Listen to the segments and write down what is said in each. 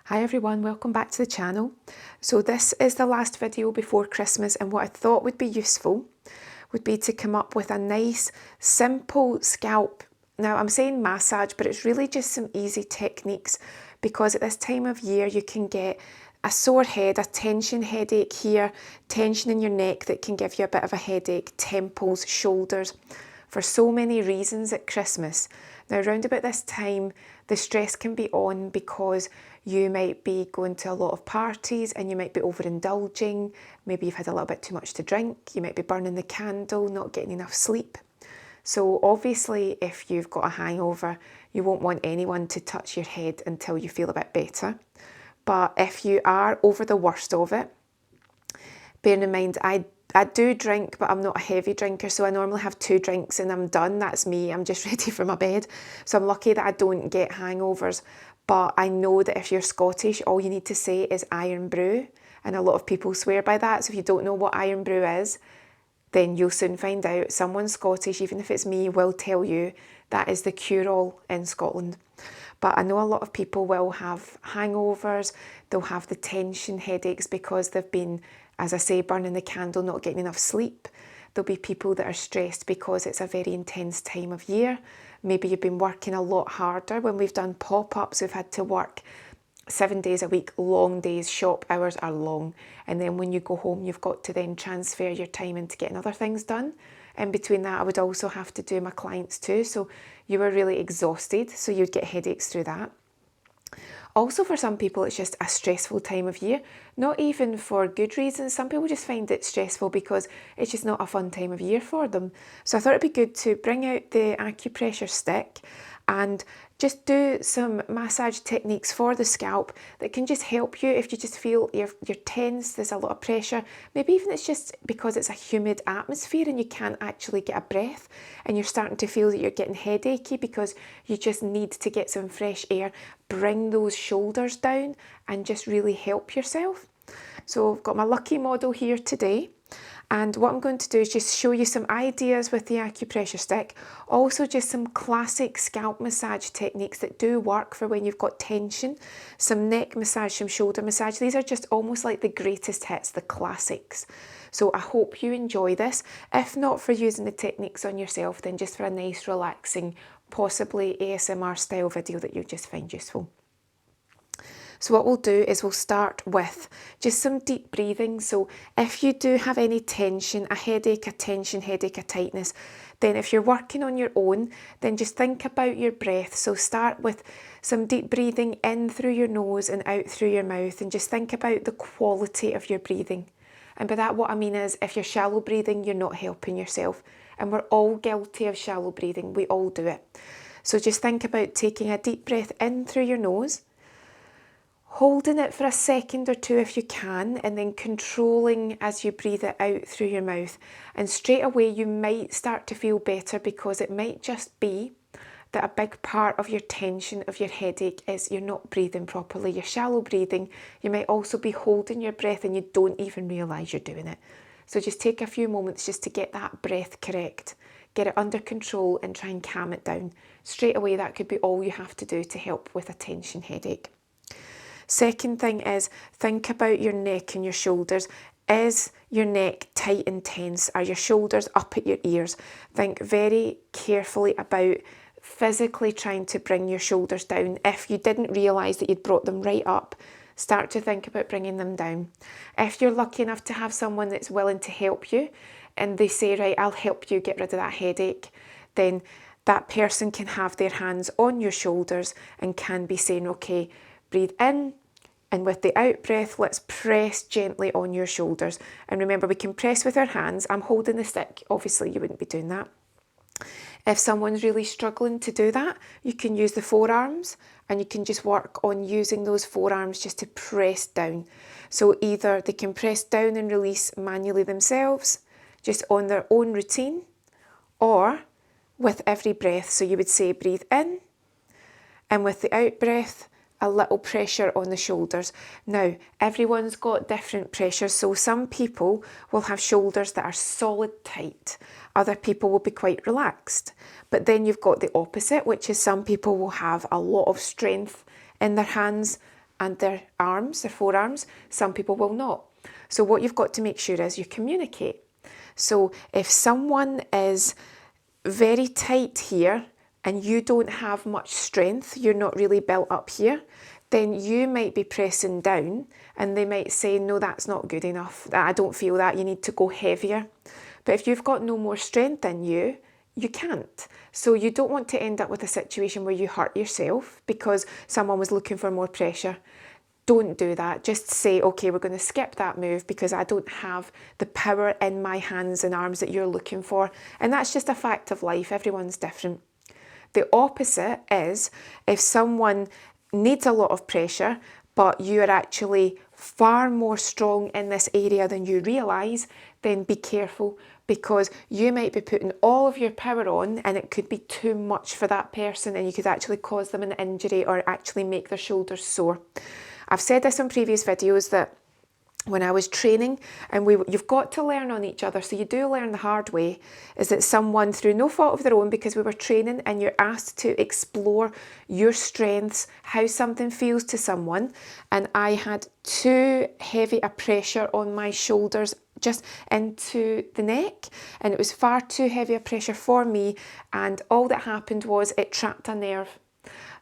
Hi everyone, welcome back to the channel. So this is the last video before Christmas, and what I thought would be useful would be to come up with a nice simple scalp. Now I'm saying massage, but it's really just some easy techniques, because at this time of year you can get a sore head, a tension headache here, tension in your neck that can give you a bit of a headache, temples, shoulders, for so many reasons at Christmas. Now around about this time the stress can be on because you might be going to a lot of parties and you might be overindulging. Maybe you've had a little bit too much to drink, you might be burning the candle, not getting enough sleep. So obviously if you've got a hangover, you won't want anyone to touch your head until you feel a bit better. But if you are over the worst of it, bearing in mind I do drink, but I'm not a heavy drinker, so I normally have 2 drinks and I'm done. That's me, I'm just ready for my bed. So I'm lucky that I don't get hangovers. But I know that if you're Scottish, all you need to say is iron brew, and a lot of people swear by that. So if you don't know what iron brew is, then you'll soon find out. Someone Scottish, even if it's me, will tell you that is the cure-all in Scotland. But I know a lot of people will have hangovers, they'll have the tension headaches because they've been, as I say, burning the candle, not getting enough sleep. There'll be people that are stressed because it's a very intense time of year. Maybe you've been working a lot harder. When we've done pop-ups, we've had to work 7 days a week, long days, shop hours are long. And then when you go home, you've got to then transfer your time into getting other things done. In between that, I would also have to do my clients too. So you were really exhausted, so you'd get headaches through that. Also, for some people, it's just a stressful time of year, not even for good reasons. Some people just find it stressful because it's just not a fun time of year for them. So I thought it'd be good to bring out the acupressure stick and just do some massage techniques for the scalp that can just help you if you just feel you're tense, there's a lot of pressure. Maybe even it's just because it's a humid atmosphere and you can't actually get a breath and you're starting to feel that you're getting headachy because you just need to get some fresh air. Bring those shoulders down and just really help yourself. So I've got my lucky model here today. And what I'm going to do is just show you some ideas with the acupressure stick, also just some classic scalp massage techniques that do work for when you've got tension, some neck massage, some shoulder massage. These are just almost like the greatest hits, the classics. So I hope you enjoy this. If not for using the techniques on yourself, then just for a nice, relaxing, possibly ASMR style video that you'll just find useful. So what we'll do is we'll start with just some deep breathing. So if you do have any tension, a headache, a tension headache, a tightness, then if you're working on your own, then just think about your breath. So start with some deep breathing in through your nose and out through your mouth, and just think about the quality of your breathing. And by that what I mean is, if you're shallow breathing, you're not helping yourself. And we're all guilty of shallow breathing, we all do it. So just think about taking a deep breath in through your nose, holding it for a second or 2 if you can, and then controlling as you breathe it out through your mouth. And straight away you might start to feel better, because it might just be that a big part of your tension, of your headache, is you're not breathing properly. You're shallow breathing. You might also be holding your breath and you don't even realise you're doing it. So just take a few moments just to get that breath correct, get it under control and try and calm it down. Straight away that could be all you have to do to help with a tension headache. Second thing is, think about your neck and your shoulders. Is your neck tight and tense? Are your shoulders up at your ears? Think very carefully about physically trying to bring your shoulders down. If you didn't realise that you'd brought them right up, start to think about bringing them down. If you're lucky enough to have someone that's willing to help you and they say, right, I'll help you get rid of that headache, then that person can have their hands on your shoulders and can be saying, okay, breathe in, and with the out breath, let's press gently on your shoulders. And remember, we can press with our hands. I'm holding the stick. Obviously, you wouldn't be doing that. If someone's really struggling to do that, you can use the forearms, and you can just work on using those forearms just to press down. So either they can press down and release manually themselves, just on their own routine, or with every breath. So you would say breathe in, and with the out breath, a little pressure on the shoulders. Now, everyone's got different pressures, so some people will have shoulders that are solid tight. Other people will be quite relaxed. But then you've got the opposite, which is some people will have a lot of strength in their hands and their arms, their forearms. Some people will not. So what you've got to make sure is you communicate. So if someone is very tight here and you don't have much strength, you're not really built up here, then you might be pressing down and they might say, no, that's not good enough. I don't feel that. You need to go heavier. But if you've got no more strength in you, you can't. So you don't want to end up with a situation where you hurt yourself because someone was looking for more pressure. Don't do that. Just say, okay, we're going to skip that move because I don't have the power in my hands and arms that you're looking for. And that's just a fact of life. Everyone's different. The opposite is if someone needs a lot of pressure, but you are actually far more strong in this area than you realise, then be careful because you might be putting all of your power on and it could be too much for that person and you could actually cause them an injury or actually make their shoulders sore. I've said this in previous videos that when I was training, and you've got to learn on each other, so you do learn the hard way, is that someone, through no fault of their own, because we were training and you're asked to explore your strengths, how something feels to someone, and I had too heavy a pressure on my shoulders just into the neck, and it was far too heavy a pressure for me, and all that happened was it trapped a nerve.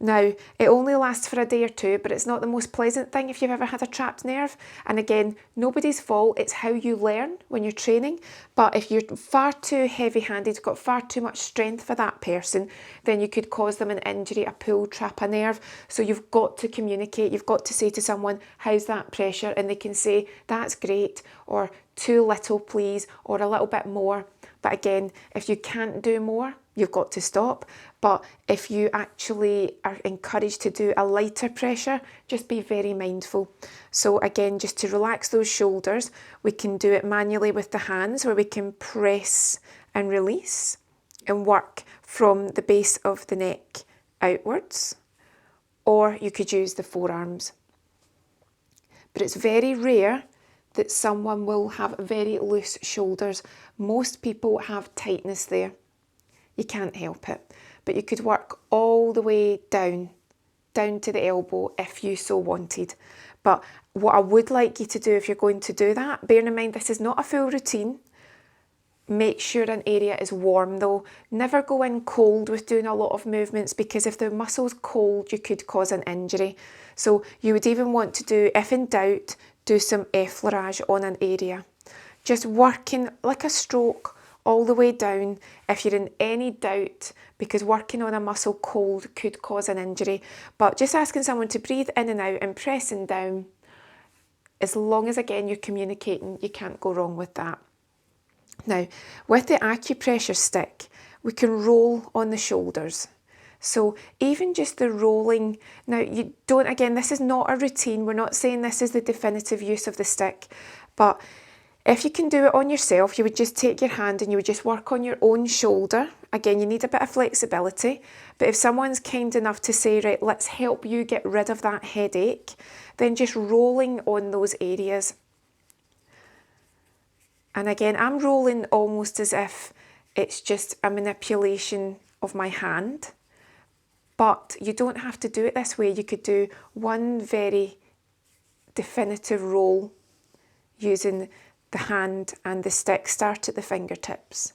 Now, it only lasts for a day or two, but it's not the most pleasant thing if you've ever had a trapped nerve. And again, nobody's fault, it's how you learn when you're training. But if you're far too heavy-handed, got far too much strength for that person, then you could cause them an injury, a pull, trap a nerve. So you've got to communicate, you've got to say to someone, how's that pressure? And they can say, that's great, or too little please, or a little bit more. But again, if you can't do more, you've got to stop. But if you actually are encouraged to do a lighter pressure, just be very mindful. So again, just to relax those shoulders, we can do it manually with the hands where we can press and release and work from the base of the neck outwards, or you could use the forearms. But it's very rare that someone will have very loose shoulders. Most people have tightness there. You can't help it. But you could work all the way down to the elbow if you so wanted. But what I would like you to do if you're going to do that, bearing in mind this is not a full routine, make sure an area is warm though. Never go in cold with doing a lot of movements because if the muscle's cold, you could cause an injury. So you would even want to do, if in doubt, do some effleurage on an area. Just working like a stroke all the way down if you're in any doubt, because working on a muscle cold could cause an injury. But just asking someone to breathe in and out and pressing down, as long as again you're communicating, you can't go wrong with that. Now, with the acupressure stick, we can roll on the shoulders. So even just the rolling, now you don't, again, this is not a routine. We're not saying this is the definitive use of the stick, but if you can do it on yourself, you would just take your hand and you would just work on your own shoulder. Again, you need a bit of flexibility, but if someone's kind enough to say, right, let's help you get rid of that headache, then just rolling on those areas. And again, I'm rolling almost as if it's just a manipulation of my hand, but you don't have to do it this way. You could do one very definitive roll using the hand and the stick. Start at the fingertips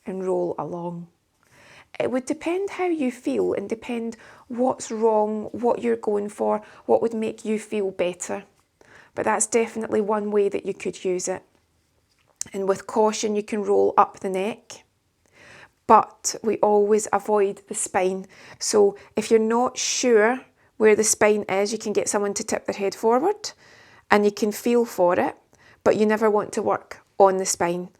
and roll along. It would depend how you feel and depend what's wrong, what you're going for, what would make you feel better. But that's definitely one way that you could use it. And with caution, you can roll up the neck, but we always avoid the spine. So if you're not sure where the spine is, you can get someone to tip their head forward and you can feel for it, but you never want to work on the spine.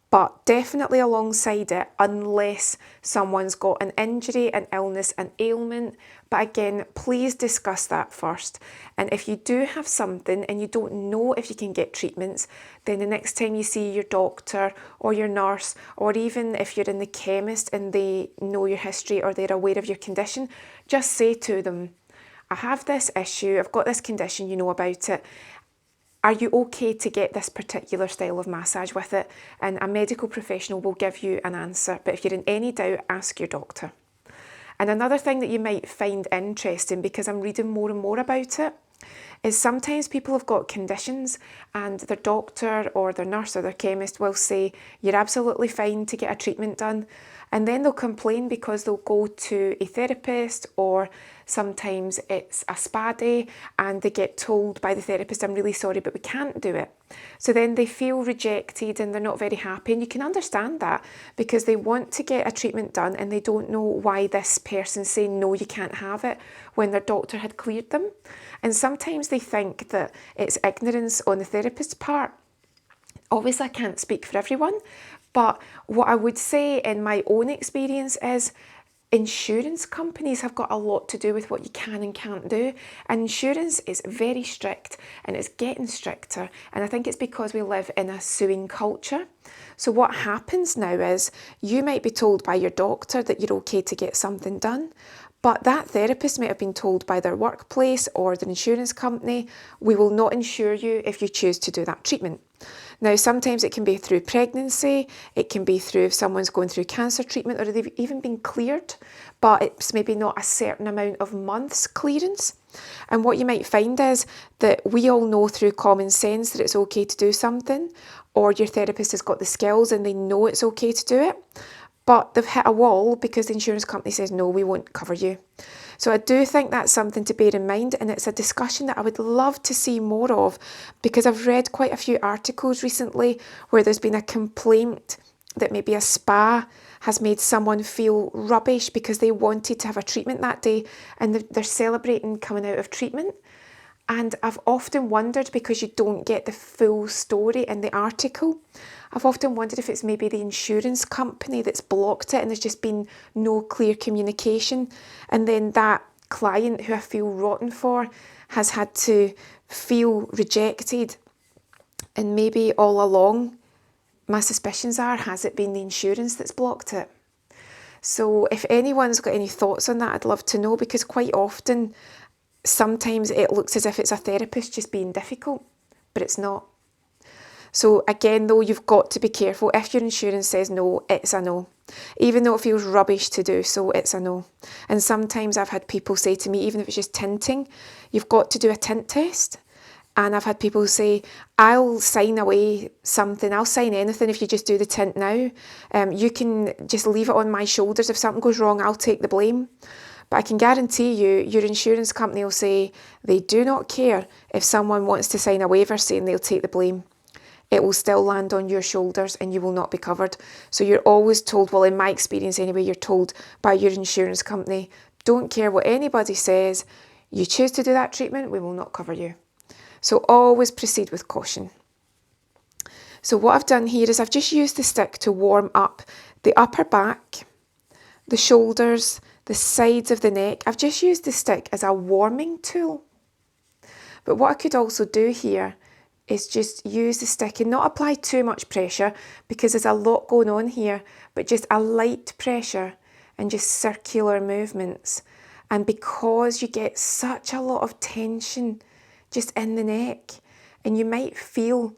But definitely alongside it, unless someone's got an injury, an illness, an ailment. But again, please discuss that first. And if you do have something and you don't know if you can get treatments, then the next time you see your doctor or your nurse, or even if you're in the chemist and they know your history or they're aware of your condition, just say to them, I have this issue, I've got this condition, you know about it. Are you okay to get this particular style of massage with it? And a medical professional will give you an answer. But if you're in any doubt, ask your doctor. And another thing that you might find interesting, because I'm reading more and more about it, is sometimes people have got conditions and their doctor or their nurse or their chemist will say, you're absolutely fine to get a treatment done. And then they'll complain because they'll go to a therapist, or sometimes it's a spa day and they get told by the therapist, I'm really sorry, but we can't do it. So then they feel rejected and they're not very happy. And you can understand that, because they want to get a treatment done and they don't know why this person's saying, no, you can't have it, when their doctor had cleared them. And sometimes they think that it's ignorance on the therapist's part. Obviously, I can't speak for everyone, but what I would say in my own experience is insurance companies have got a lot to do with what you can and can't do. And insurance is very strict, and it's getting stricter. And I think it's because we live in a suing culture. So what happens now is you might be told by your doctor that you're okay to get something done, but that therapist might have been told by their workplace or their insurance company, we will not insure you if you choose to do that treatment. Now, sometimes it can be through pregnancy, it can be through if someone's going through cancer treatment, or they've even been cleared, but it's maybe not a certain amount of months clearance. And what you might find is that we all know through common sense that it's okay to do something, or your therapist has got the skills and they know it's okay to do it, but they've hit a wall because the insurance company says, no, we won't cover you. So I do think that's something to bear in mind, and it's a discussion that I would love to see more of, because I've read quite a few articles recently where there's been a complaint that maybe a spa has made someone feel rubbish because they wanted to have a treatment that day and they're celebrating coming out of treatment. And I've often wondered, because you don't get the full story in the article, I've often wondered if it's maybe the insurance company that's blocked it and there's just been no clear communication. And then that client, who I feel rotten for, has had to feel rejected. And maybe all along, my suspicions are, has it been the insurance that's blocked it? So if anyone's got any thoughts on that, I'd love to know, because quite often, sometimes it looks as if it's a therapist just being difficult, but it's not. So again, though, you've got to be careful. If your insurance says no, it's a no. Even though it feels rubbish to do so, it's a no. And sometimes I've had people say to me, even if it's just tinting, you've got to do a tint test. And I've had people say, I'll sign away something, I'll sign anything if you just do the tint now. You can just leave it on my shoulders. If something goes wrong, I'll take the blame. But I can guarantee you, your insurance company will say they do not care if someone wants to sign a waiver saying they'll take the blame. It will still land on your shoulders and you will not be covered. So you're always told, well, in my experience anyway, you're told by your insurance company, don't care what anybody says, you choose to do that treatment, we will not cover you. So always proceed with caution. So what I've done here is I've just used the stick to warm up the upper back, the shoulders, the sides of the neck. I've just used the stick as a warming tool. But what I could also do here is just use the stick and not apply too much pressure, because there's a lot going on here, but just a light pressure and just circular movements. And because you get such a lot of tension just in the neck, and you might feel,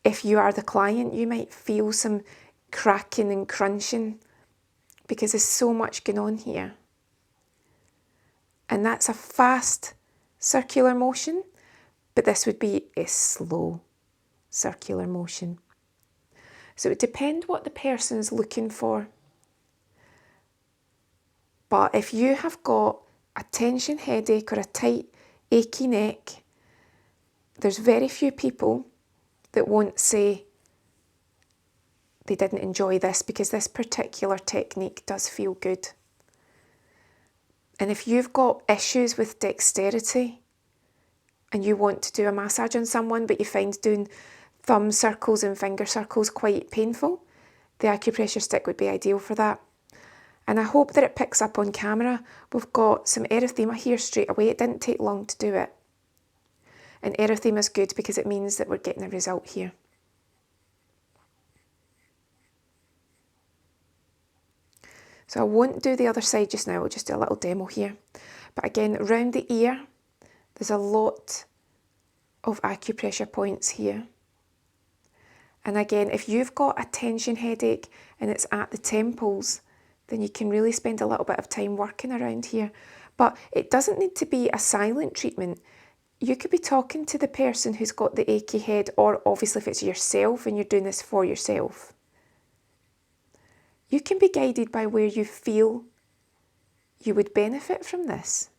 if you are the client, you might feel some cracking and crunching because there's so much going on here. And that's a fast circular motion, but this would be a slow circular motion. So it would depend what the person's looking for. But if you have got a tension headache or a tight, achy neck, there's very few people that won't say they didn't enjoy this, because this particular technique does feel good. And if you've got issues with dexterity and you want to do a massage on someone, but you find doing thumb circles and finger circles quite painful, the acupressure stick would be ideal for that. And I hope that it picks up on camera. We've got some erythema here straight away. It didn't take long to do it. And erythema is good because it means that we're getting a result here. So I won't do the other side just now, I'll just do a little demo here. But again, round the ear, there's a lot of acupressure points here. And again, if you've got a tension headache and it's at the temples, then you can really spend a little bit of time working around here. But it doesn't need to be a silent treatment. You could be talking to the person who's got the achy head, or obviously if it's yourself and you're doing this for yourself. You can be guided by where you feel you would benefit from this.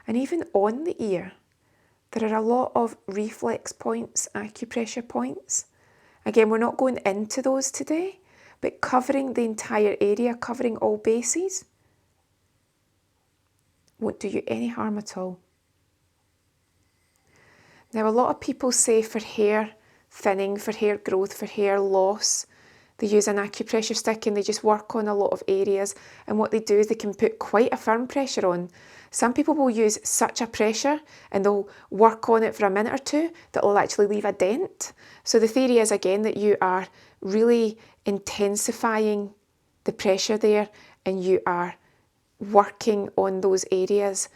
And even on the ear, there are a lot of reflex points, acupressure points. Again, we're not going into those today, but covering the entire area, covering all bases, won't do you any harm at all. Now, a lot of people say for hair thinning, for hair growth, for hair loss, they use an acupressure stick and they just work on a lot of areas. And what they do is they can put quite a firm pressure on. Some people will use such a pressure and they'll work on it for a minute or two that will actually leave a dent. So the theory is, again, that you are really intensifying the pressure there and you are working on those areas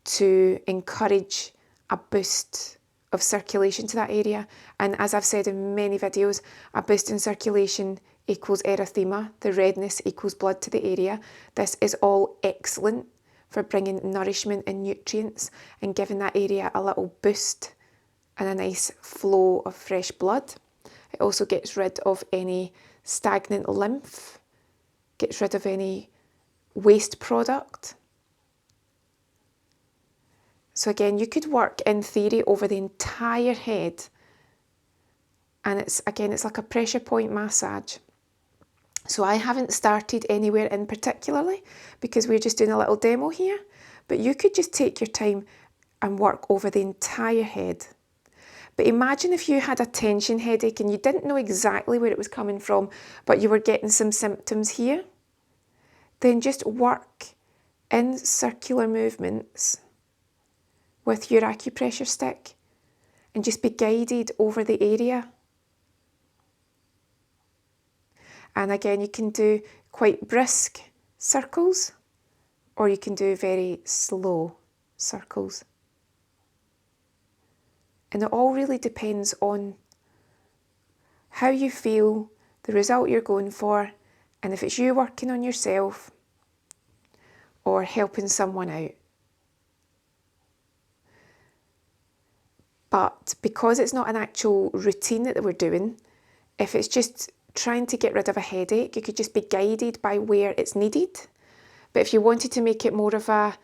to encourage a boost of circulation to that area. And as I've said in many videos, a boost in circulation equals erythema, the redness equals blood to the area. This is all excellent for bringing nourishment and nutrients and giving that area a little boost and a nice flow of fresh blood. It also gets rid of any stagnant lymph, gets rid of any waste product. So again, you could work in theory over the entire head, and it's like a pressure point massage. So I haven't started anywhere in particularly because we're just doing a little demo here, but you could just take your time and work over the entire head. But imagine if you had a tension headache and you didn't know exactly where it was coming from, but you were getting some symptoms here. Then just work in circular movements with your acupressure stick and just be guided over the area. And again, you can do quite brisk circles or you can do very slow circles. And it all really depends on how you feel, the result you're going for, and if it's you working on yourself or helping someone out. But because it's not an actual routine that we're doing, if it's just trying to get rid of a headache, you could just be guided by where it's needed. But if you wanted to make it more of a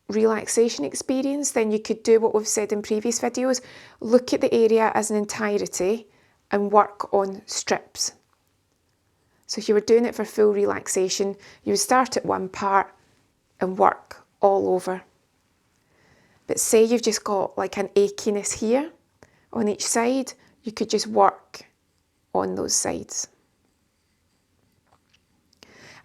relaxation experience, then you could do what we've said in previous videos, look at the area as an entirety and work on strips. So if you were doing it for full relaxation, you would start at one part and work all over. But say you've just got like an achiness here on each side, you could just work on those sides.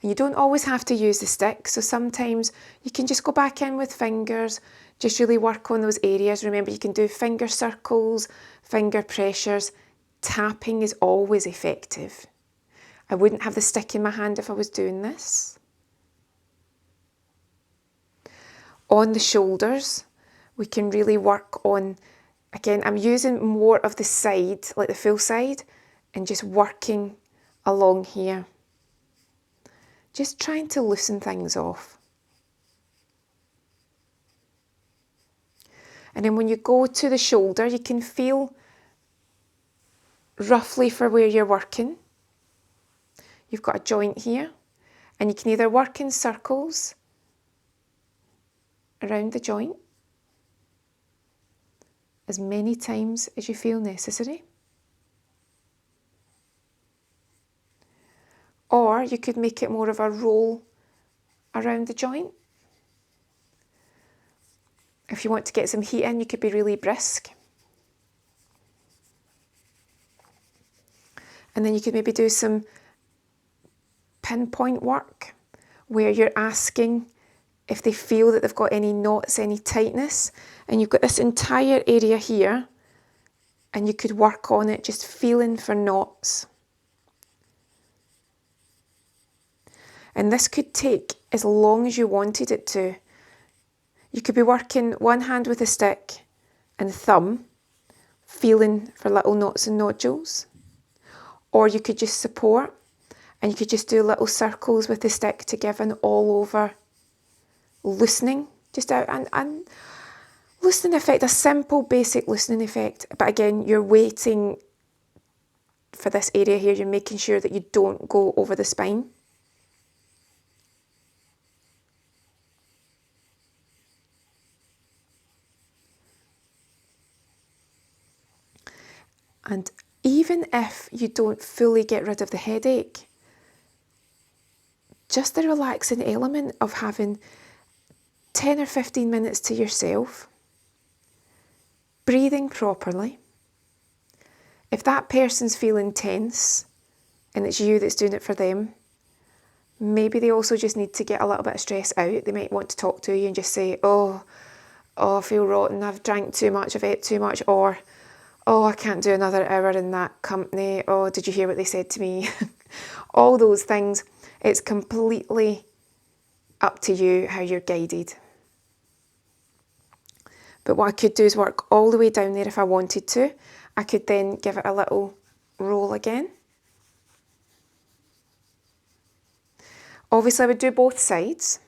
And you don't always have to use the stick, so sometimes you can just go back in with fingers, just really work on those areas. Remember, you can do finger circles, finger pressures. Tapping is always effective. I wouldn't have the stick in my hand if I was doing this. On the shoulders, we can really work on, again, I'm using more of the side, like the full side, and just working along here. Just trying to loosen things off. And then when you go to the shoulder, you can feel roughly for where you're working. You've got a joint here, and you can either work in circles around the joint as many times as you feel necessary. Or you could make it more of a roll around the joint. If you want to get some heat in, you could be really brisk. And then you could maybe do some pinpoint work where you're asking if they feel that they've got any knots, any tightness, and you've got this entire area here, and you could work on it just feeling for knots. And this could take as long as you wanted it to. You could be working one hand with a stick and thumb, feeling for little knots and nodules. Or you could just support And you could just do little circles with the stick to give an all over loosening, just out and loosening effect, a simple basic loosening effect. But again, you're waiting for this area here, you're making sure that you don't go over the spine. And even if you don't fully get rid of the headache, just the relaxing element of having 10 or 15 minutes to yourself, breathing properly. If that person's feeling tense and it's you that's doing it for them, maybe they also just need to get a little bit of stress out. They might want to talk to you and just say, oh, I feel rotten, I've drank too much, I've ate too much, or, oh, I can't do another hour in that company, oh, did you hear what they said to me? All those things. It's completely up to you how you're guided. But what I could do is work all the way down there if I wanted to. I could then give it a little roll again. Obviously I would do both sides,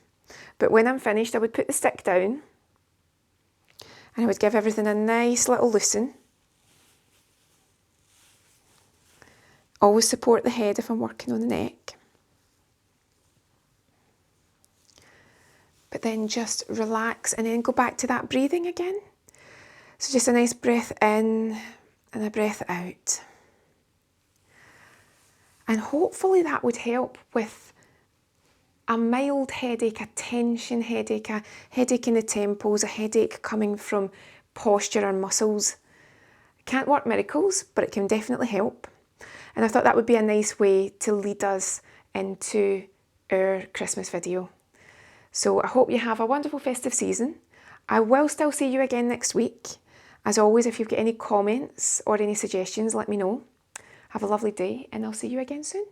but when I'm finished I would put the stick down and I would give everything a nice little loosen. Always support the head if I'm working on the neck. But then just relax and then go back to that breathing again. So just a nice breath in and a breath out. And hopefully that would help with a mild headache, a tension headache, a headache in the temples, a headache coming from posture or muscles. Can't work miracles, but it can definitely help. And I thought that would be a nice way to lead us into our Christmas video. So I hope you have a wonderful festive season. I will still see you again next week. As always, if you've got any comments or any suggestions, let me know. Have a lovely day and I'll see you again soon.